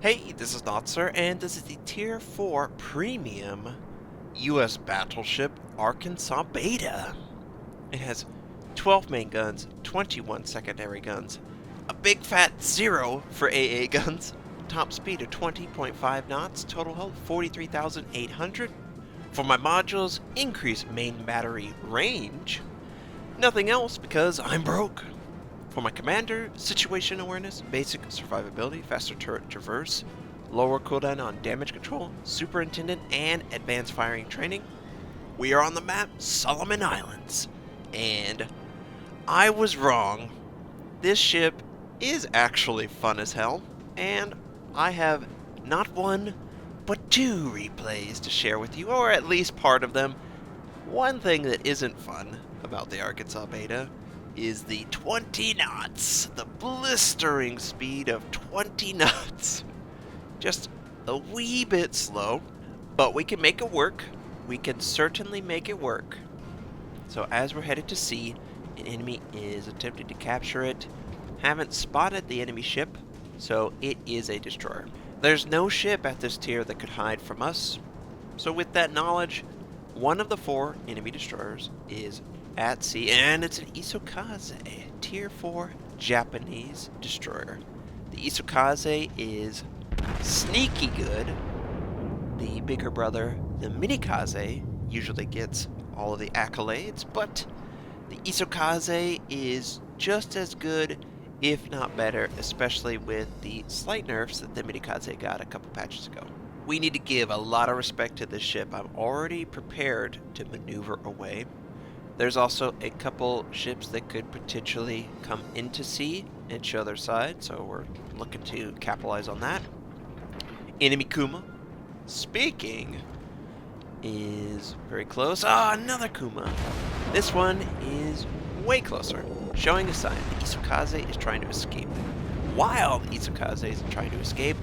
Hey, this is Notser, and this is the Tier 4 Premium US Battleship Arkansas Beta. It has 12 main guns, 21 secondary guns, a big fat 0 for AA guns, top speed of 20.5 knots, total health 43,800. For my modules, increase main battery range. Nothing else because I'm broke. For my commander, situation awareness, basic survivability, faster turret traverse, lower cooldown on damage control, superintendent, and advanced firing training. We are on the map Solomon Islands, and I was wrong. This ship is actually fun as hell, and I have not one, but 2 replays to share with you, or at least part of them. One thing that isn't fun about the Arkansas beta is the 20 knots, the blistering speed of 20 knots. Just a wee bit slow, but we can make it work. We can certainly make it work. So as we're headed to sea, an enemy is attempting to capture it. Haven't spotted the enemy ship, so it is a destroyer. There's no ship at this tier that could hide from us. So with that knowledge, one of the 4 enemy destroyers is at sea, and it's an Isokaze, Tier 4 Japanese destroyer. The Isokaze is sneaky good. The bigger brother, the Minikaze, usually gets all of the accolades, but the Isokaze is just as good, if not better, especially with the slight nerfs that the Minikaze got a couple patches ago. We need to give a lot of respect to this ship. I'm already prepared to maneuver away. There's also a couple ships that could potentially come into sea and show their side, so we're looking to capitalize on that. Enemy Kuma, speaking, is very close. Another Kuma. This one is way closer, showing a sign the Isokaze is trying to escape. While the Isokaze is trying to escape,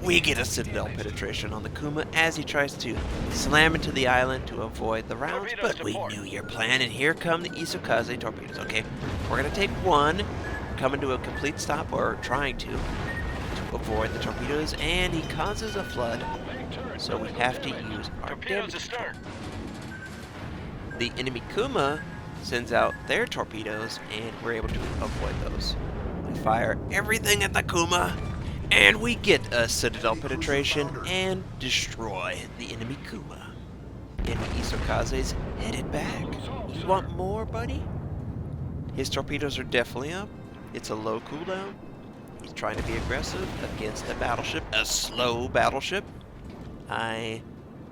we get a Citadel penetration on the Kuma as he tries to slam into the island to avoid the rounds, but we knew your plan, and here come the Isokaze torpedoes. Okay, we're going to take one, coming to a complete stop, or trying to avoid the torpedoes, and he causes a flood, so we have to use our damage control. The enemy Kuma sends out their torpedoes, and we're able to avoid those. We fire everything at the Kuma, and we get a Citadel penetration and destroy the enemy Kuma. Enemy Isokaze's headed back. You want more, buddy? His torpedoes are definitely up. It's a low cooldown. He's trying to be aggressive against a battleship, a slow battleship. I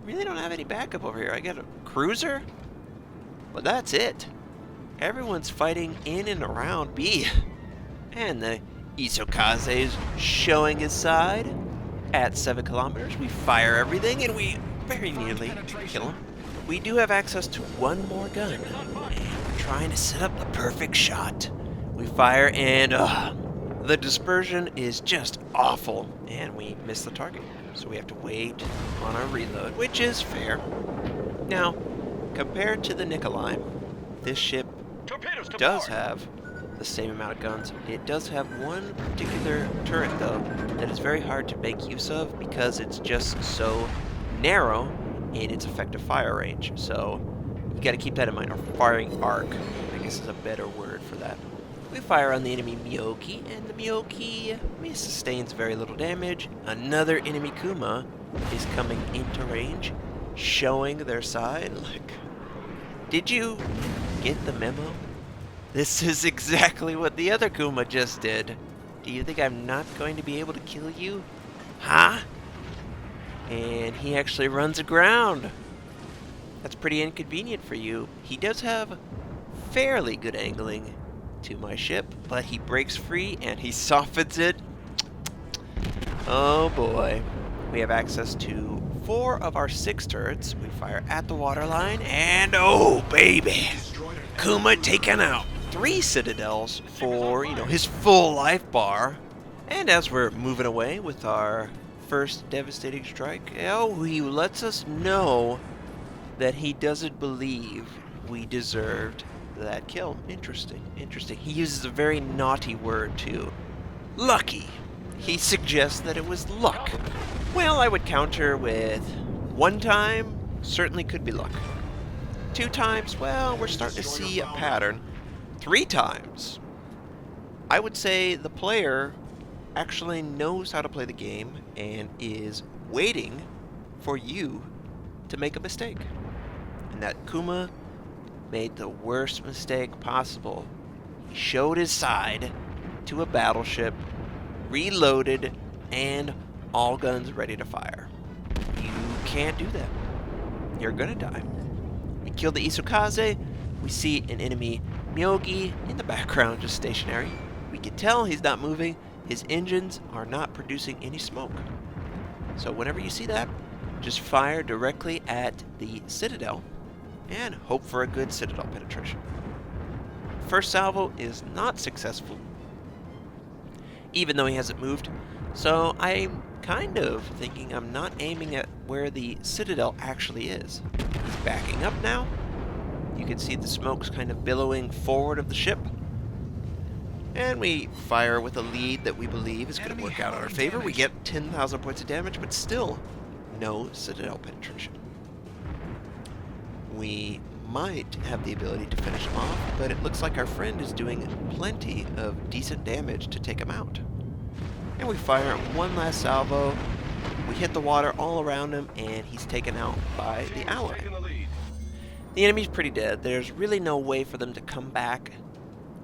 really don't have any backup over here. I got a cruiser, but that's it. Everyone's fighting in and around B. And the Isokaze is showing his side at 7 kilometers. We fire everything, and we very nearly kill him. We do have access to one more gun, and we're trying to set up the perfect shot. We fire, and the dispersion is just awful, and we miss the target. So we have to wait on our reload, which is fair. Now, compared to the Nikolai, this ship does have the same amount of guns. It does have one particular turret, though, that is very hard to make use of because it's just so narrow in its effective fire range. So you got to keep that in mind. Or firing arc, I guess, is a better word for that. We fire on the enemy Miyoki, and the Miyoki sustains very little damage. Another enemy Kuma is coming into range, showing their side. Like, did you get the memo? This is exactly what the other Kuma just did. Do you think I'm not going to be able to kill you? Huh? And he actually runs aground. That's pretty inconvenient for you. He does have fairly good angling to my ship, but he breaks free and he softens it. Oh boy. We have access to 4 of our 6 turrets. We fire at the waterline, and oh baby! Kuma taken out. 3 Citadels for, his full life bar. And as we're moving away with our first devastating strike, he lets us know that he doesn't believe we deserved that kill. Interesting. He uses a very naughty word, too. Lucky. he suggests that it was luck. Well, I would counter with 1 time, certainly could be luck. 2 times, well, we're starting to see a pattern. 3 times, I would say the player actually knows how to play the game and is waiting for you to make a mistake. And that Kuma made the worst mistake possible. He showed his side to a battleship, reloaded, and all guns ready to fire. You can't do that. You're gonna die. We kill the Isukaze. We see an enemy Myogi in the background, just stationary. We can tell he's not moving. His engines are not producing any smoke. So whenever you see that, just fire directly at the Citadel and hope for a good Citadel penetration. First salvo is not successful, even though he hasn't moved. So I'm kind of thinking I'm not aiming at where the Citadel actually is. He's backing up now. You can see the smoke's kind of billowing forward of the ship. And we fire with a lead that we believe is going to work out in our favor. We get 10,000 points of damage, but still no Citadel penetration. We might have the ability to finish him off, but it looks like our friend is doing plenty of decent damage to take him out. And we fire one last salvo. We hit the water all around him, and he's taken out by the ally. The enemy's pretty dead. There's really no way for them to come back.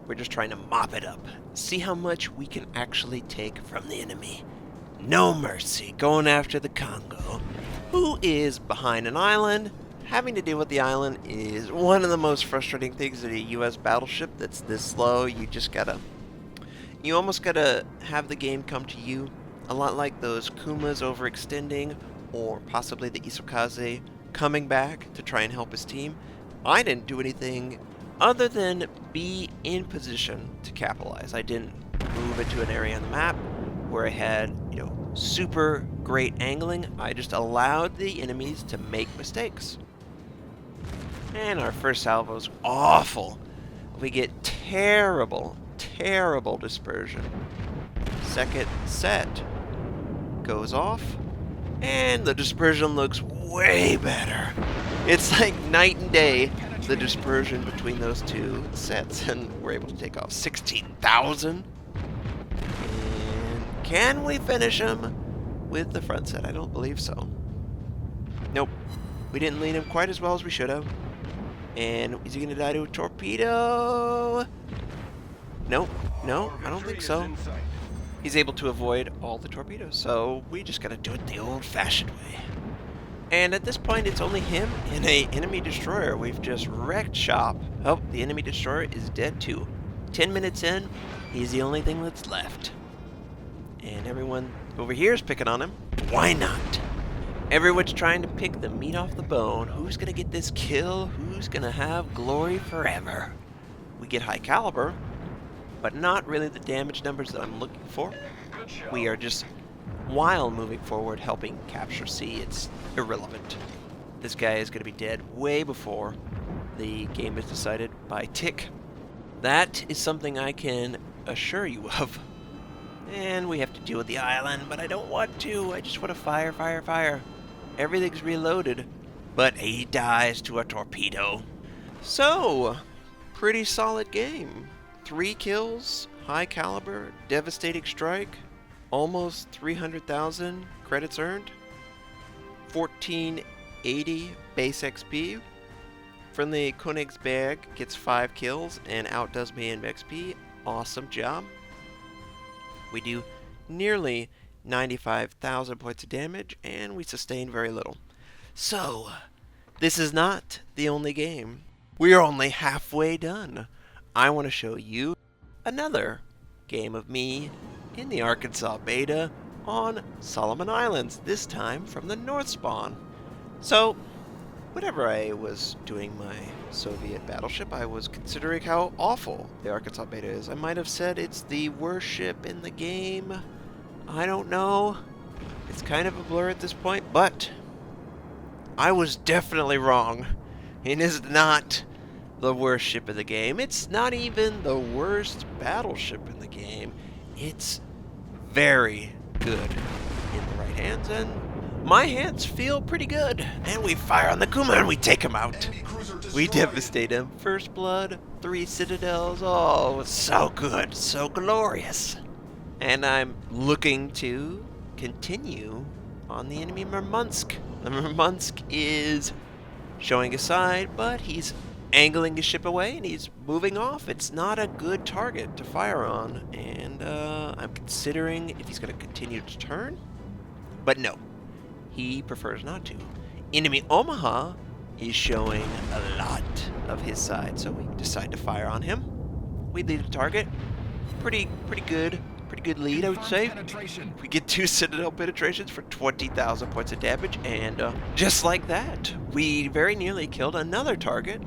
We're just trying to mop it up. See how much we can actually take from the enemy. No mercy, going after the Congo, who is behind an island. Having to deal with the island is one of the most frustrating things in a US battleship that's this slow. You almost gotta have the game come to you. A lot like those Kumas overextending, or possibly the Isukaze coming back to try and help his team. I didn't do anything other than be in position to capitalize. I didn't move into an area on the map where I had, super great angling. I just allowed the enemies to make mistakes. And our first salvo's awful. We get terrible dispersion. Second set goes off, and the dispersion looks way better. It's like night and day, the dispersion between those two sets, and we're able to take off 16,000. And can we finish him with the front set? I don't believe so. Nope. We didn't lead him quite as well as we should have. And is he going to die to a torpedo? Nope. No, I don't think so. He's able to avoid all the torpedoes, so we just got to do it the old-fashioned way. And at this point, it's only him and an enemy destroyer. We've just wrecked shop. Oh, the enemy destroyer is dead too. 10 minutes in, he's the only thing that's left. And everyone over here is picking on him. Why not? Everyone's trying to pick the meat off the bone. Who's going to get this kill? Who's going to have glory forever? We get high caliber, but not really the damage numbers that I'm looking for. We are just, while moving forward, helping capture C. It's irrelevant. This guy is going to be dead way before the game is decided by tick. That is something I can assure you of. And we have to deal with the island, but I don't want to. I just want to fire, fire, fire. Everything's reloaded, but he dies to a torpedo. So, pretty solid game. 3 kills, high caliber, devastating strike, almost 300,000 credits earned, 1480 base XP. Friendly Königsberg gets 5 kills and outdoes me in XP. Awesome job. We do nearly 95,000 points of damage, and we sustain very little. So, this is not the only game. We are only halfway done. I want to show you another game of me in the Arkansas beta on Solomon Islands, this time from the North Spawn. So, whenever I was doing my Soviet battleship, I was considering how awful the Arkansas beta is. I might have said it's the worst ship in the game. I don't know. It's kind of a blur at this point, but I was definitely wrong. It is not the worst ship in the game. It's not even the worst battleship in the game. It's very, good in the right hands, and my hands feel pretty good. And we fire on the Kuma and we take him out. We devastate him. First blood, 3 citadels. Oh, so good, so glorious. And I'm looking to continue on the enemy Murmansk. The Murmansk is showing a side, but he's angling his ship away and he's moving off. It's not a good target to fire on, and I'm considering if he's going to continue to turn. But no, he prefers not to. Enemy Omaha is showing a lot of his side, so we decide to fire on him. We lead the target. Pretty good lead, I would say. We get 2 Citadel penetrations for 20,000 points of damage, and just like that, we very nearly killed another target.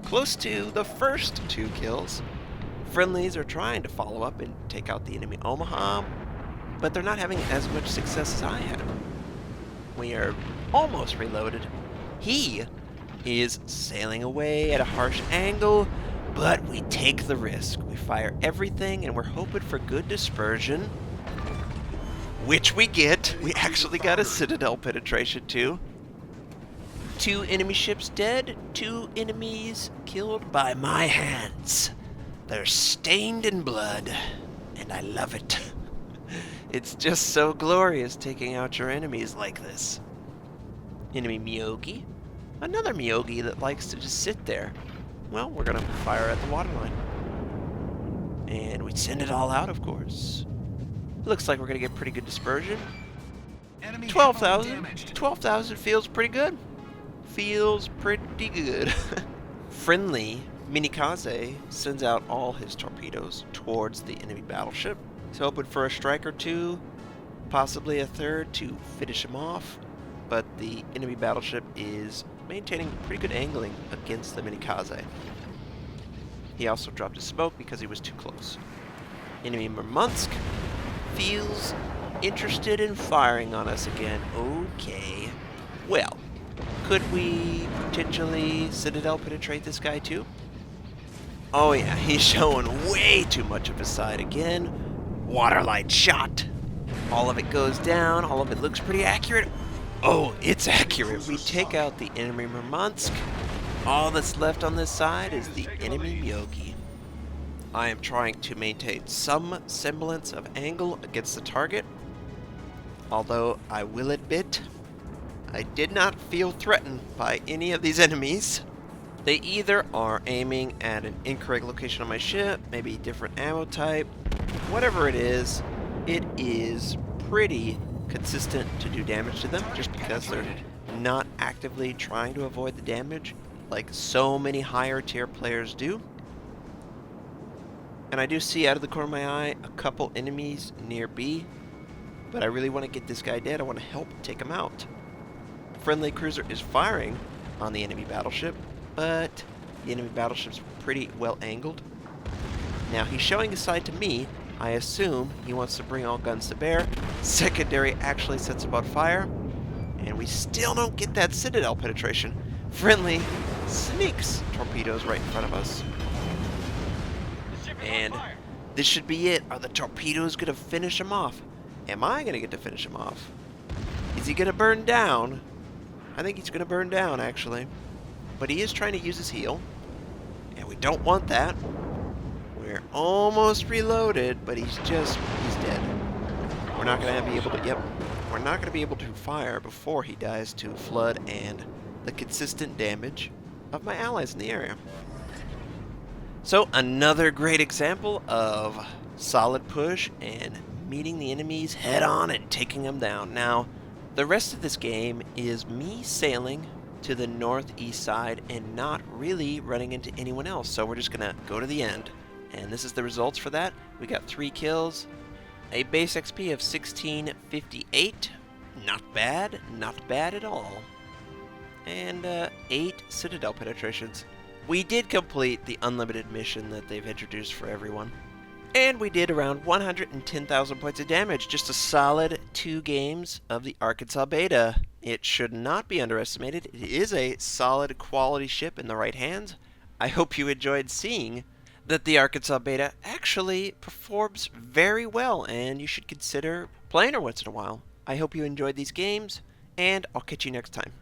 Close to the first 2 kills. Friendlies are trying to follow up and take out the enemy Omaha, but they're not having as much success as I had. We are almost reloaded. He is sailing away at a harsh angle, but we take the risk. We fire everything, and we're hoping for good dispersion, which we get. We actually got a Citadel penetration, too. 2 enemy ships dead, 2 enemies killed by my hands. They're stained in blood, and I love it. It's just so glorious taking out your enemies like this. Enemy Miyogi. Another Miyogi that likes to just sit there. Well, we're going to fire at the waterline. And we send it all out, of course. Looks like we're going to get pretty good dispersion. 12,000. 12,000 feels pretty good. Feels pretty good. Friendly Minikaze sends out all his torpedoes towards the enemy battleship. He's hoping for a strike or 2, possibly a 3rd to finish him off. But the enemy battleship is maintaining pretty good angling against the Minikaze. He also dropped his smoke because he was too close. Enemy Murmansk feels interested in firing on us again. Okay. Well, could we potentially Citadel penetrate this guy too? Oh yeah, he's showing way too much of his side again. Waterlight shot. All of it goes down. All of it looks pretty accurate. Oh, it's accurate. We take out the enemy Murmansk. All that's left on this side is the enemy Miyogi. I am trying to maintain some semblance of angle against the target. Although I will admit, I did not feel threatened by any of these enemies. They either are aiming at an incorrect location on my ship, maybe different ammo type, whatever it is pretty consistent to do damage to them just because they're not actively trying to avoid the damage like so many higher tier players do. And I do see out of the corner of my eye a couple enemies near B, but I really want to get this guy dead. I want to help take him out. Friendly cruiser is firing on the enemy battleship, but the enemy battleship's pretty well angled. Now he's showing his side to me. I assume he wants to bring all guns to bear. Secondary actually sets about fire, and we still don't get that Citadel penetration. Friendly sneaks torpedoes right in front of us. And this should be it. Are the torpedoes going to finish him off? Am I going to get to finish him off? Is he going to burn down? I think he's going to burn down, actually. But he is trying to use his heal, and we don't want that. We're almost reloaded, but he's dead. We're not going to be able to, we're not going to be able to fire before he dies to flood and the consistent damage of my allies in the area. So another great example of solid push and meeting the enemies head on and taking them down. Now, the rest of this game is me sailing to the northeast side and not really running into anyone else. So we're just going to go to the end. And this is the results for that. We got 3 kills, a base XP of 1658. Not bad at all. And 8 Citadel penetrations. We did complete the unlimited mission that they've introduced for everyone. And we did around 110,000 points of damage. Just a solid 2 games of the Arkansas Beta. It should not be underestimated. It is a solid quality ship in the right hands. I hope you enjoyed seeing that the Arkansas beta actually performs very well, and you should consider playing her once in a while. I hope you enjoyed these games, and I'll catch you next time.